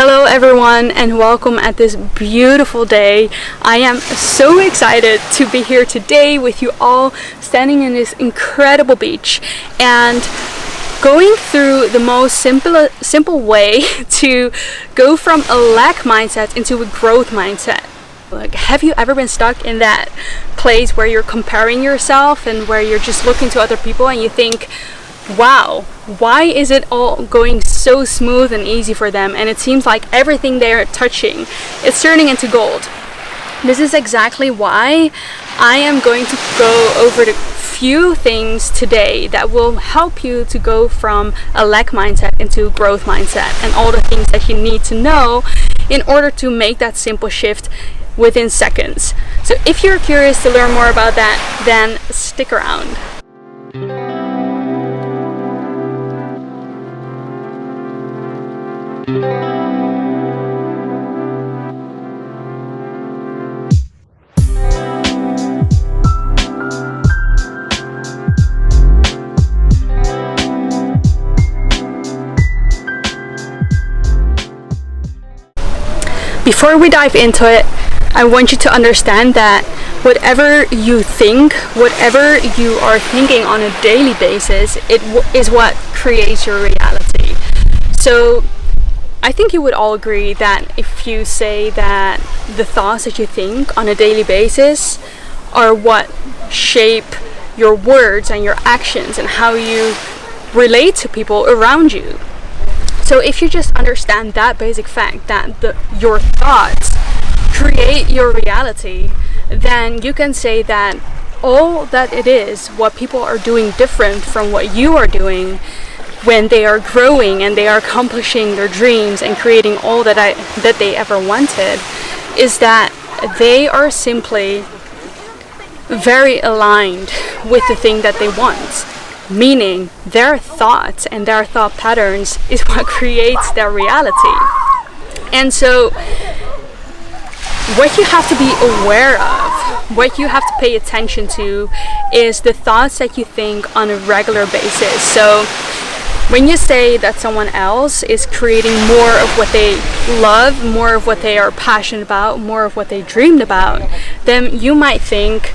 Hello everyone and welcome at this beautiful day. I am so excited to be here today with you all, standing in this incredible beach and going through the most simple way to go from a lack mindset into a growth mindset. Like, have you ever been stuck in that place where you're comparing yourself and where you're just looking to other people and you think, wow, why is it all going so smooth and easy for them, and it seems like everything they're touching is turning into gold? This is exactly why I am going to go over the few things today that will help you to go from a lack mindset into a growth mindset, and all the things that you need to know in order to make that simple shift within seconds. So if you're curious to learn more about that, then stick around. Before we dive into it, I want you to understand that whatever you think, whatever you are thinking on a daily basis, is what creates your reality. So I think you would all agree that if you say that the thoughts that you think on a daily basis are what shape your words and your actions and how you relate to people around you. So if you just understand that basic fact that your thoughts create your reality, then you can say that all that it is, what people are doing different from what you are doing when they are growing and they are accomplishing their dreams and creating all that they ever wanted, is that they are simply very aligned with the thing that they want. Meaning their thoughts and their thought patterns is what creates their reality. And so what you have to be aware of, what you have to pay attention to, is the thoughts that you think on a regular basis. So when you say that someone else is creating more of what they love, more of what they are passionate about, more of what they dreamed about, then you might think,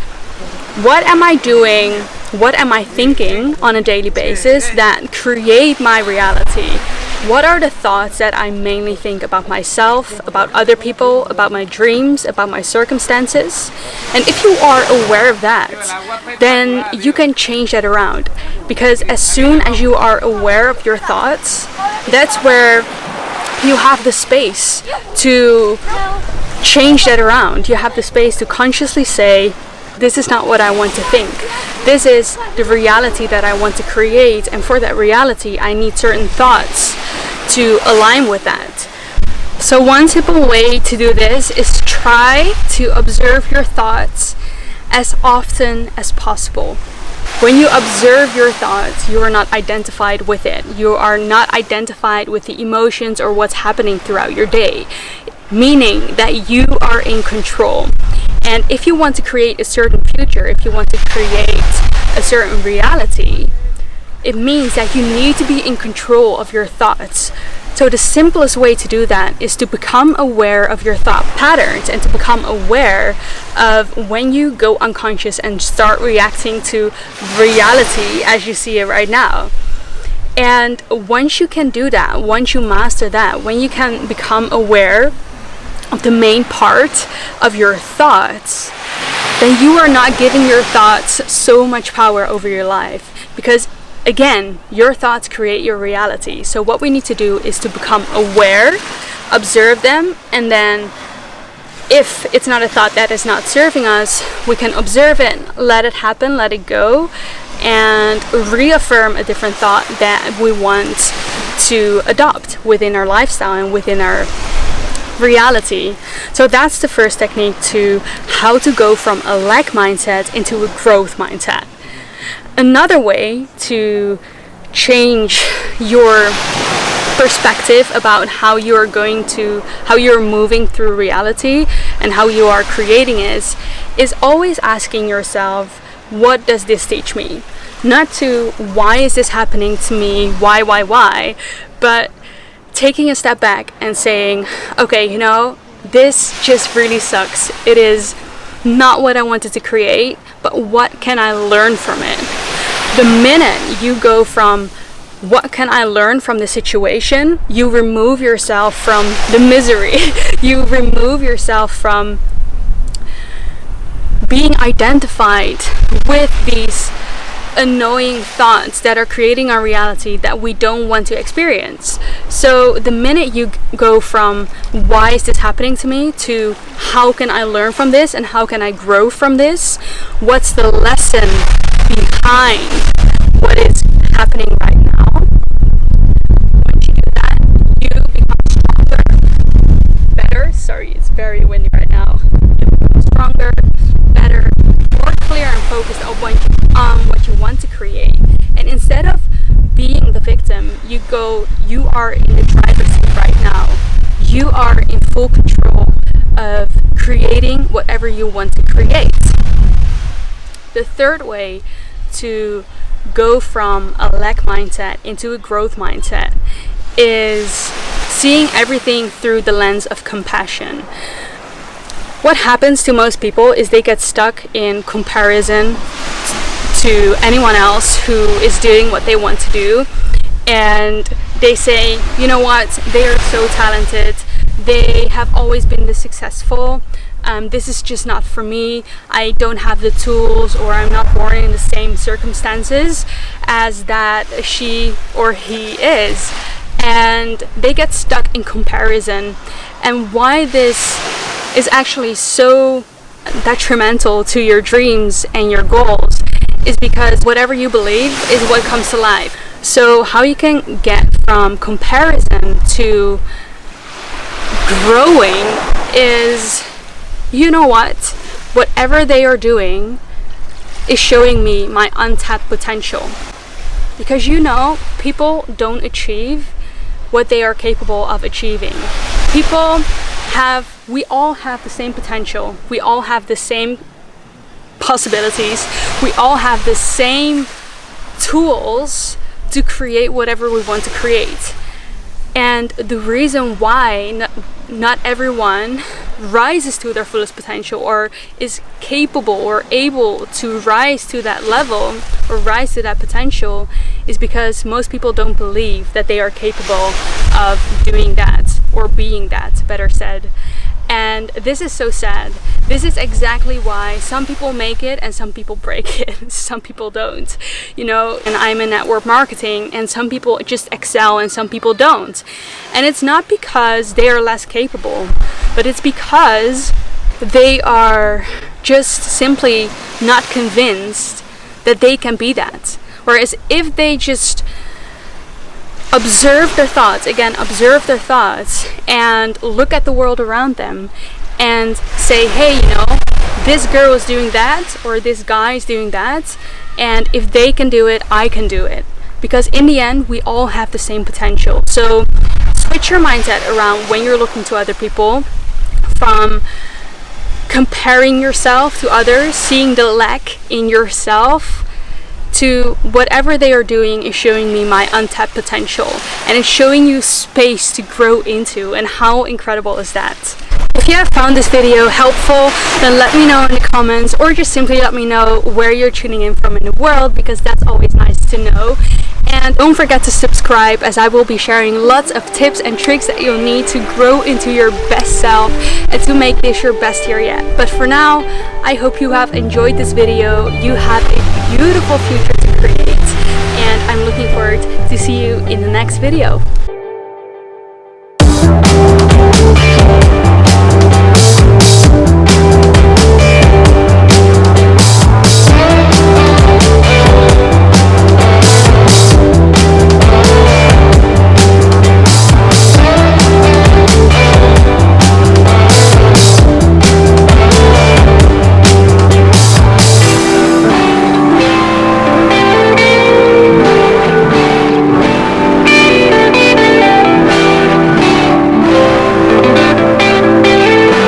what am I doing? What am I thinking on a daily basis that create my reality? What are the thoughts that I mainly think about myself, about other people, about my dreams, about my circumstances? And if you are aware of that, then you can change that around. Because as soon as you are aware of your thoughts, that's where you have the space to change that around. You have the space to consciously say, this is not what I want to think. This is the reality that I want to create, and for that reality I need certain thoughts to align with that. So one simple way to do this is try to observe your thoughts as often as possible. When you observe your thoughts, you are not identified with it. You are not identified with the emotions or what's happening throughout your day, meaning that you are in control. And if you want to create a certain future, if you want to create a certain reality, it means that you need to be in control of your thoughts. So the simplest way to do that is to become aware of your thought patterns and to become aware of when you go unconscious and start reacting to reality as you see it right now. And once you can do that, once you master that, when you can become aware of the main part of your thoughts, then you are not giving your thoughts so much power over your life, because again, your thoughts create your reality. So what we need to do is to become aware, observe them, and then if it's not a thought that is not serving us, we can observe it, let it happen, let it go, and reaffirm a different thought that we want to adopt within our lifestyle and within our reality. So that's the first technique to how to go from a lack mindset into a growth mindset. Another way to change your perspective about how you're moving through reality and how you are creating is always asking yourself, what does this teach me? Not to why is this happening to me, why, but taking a step back and saying, okay, you know, this just really sucks. It is not what I wanted to create, but what can I learn from it? The minute you go from what can I learn from the situation, you remove yourself from the misery. You remove yourself from being identified with these annoying thoughts that are creating our reality that we don't want to experience. So the minute you go from why is this happening to me to how can I learn from this and how can I grow from this, what's the lesson behind what is happening right now, once you do that, you become stronger, better. Sorry, it's very windy right now. You become stronger, better, more clear and focused on what you want to create. And instead of being the victim, you are in the driver's seat right now. You are in full control of creating whatever you want to create. The third way to go from a lack mindset into a growth mindset is seeing everything through the lens of compassion. What happens to most people is they get stuck in comparison to anyone else who is doing what they want to do, and they say, you know what, they are so talented, they have always been this successful, this is just not for me, I don't have the tools, or I'm not born in the same circumstances as that she or he is, and they get stuck in comparison. And why this is actually so detrimental to your dreams and your goals is because whatever you believe is what comes to life. So how you can get from comparison to growing is, you know what, whatever they are doing is showing me my untapped potential. Because you know, people don't achieve what they are capable of achieving. We all have the same potential. We all have the same possibilities. We all have the same tools to create whatever we want to create. And the reason why not everyone rises to their fullest potential or is capable or able to rise to that level or rise to that potential is because most people don't believe that they are capable of doing that or being that, better said. And this is so sad. This is exactly why some people make it and some people break it. Some people don't. You know, and I'm in network marketing and some people just excel and some people don't. And it's not because they are less capable, but it's because they are just simply not convinced that they can be that. Whereas if they just observe their thoughts and look at the world around them and say, hey, you know, this girl is doing that or this guy is doing that, and if they can do it, I can do it. Because in the end, we all have the same potential. So switch your mindset around when you're looking to other people from comparing yourself to others, seeing the lack in yourself, to whatever they are doing is showing me my untapped potential, and it's showing you space to grow into. And how incredible is that? If you have found this video helpful, then let me know in the comments, or just simply let me know where you're tuning in from in the world, because that's always nice to know. And don't forget to subscribe, as I will be sharing lots of tips and tricks that you'll need to grow into your best self and to make this your best year yet. But for now, I hope you have enjoyed this video. You have a beautiful future to create, and I'm looking forward to see you in the next video.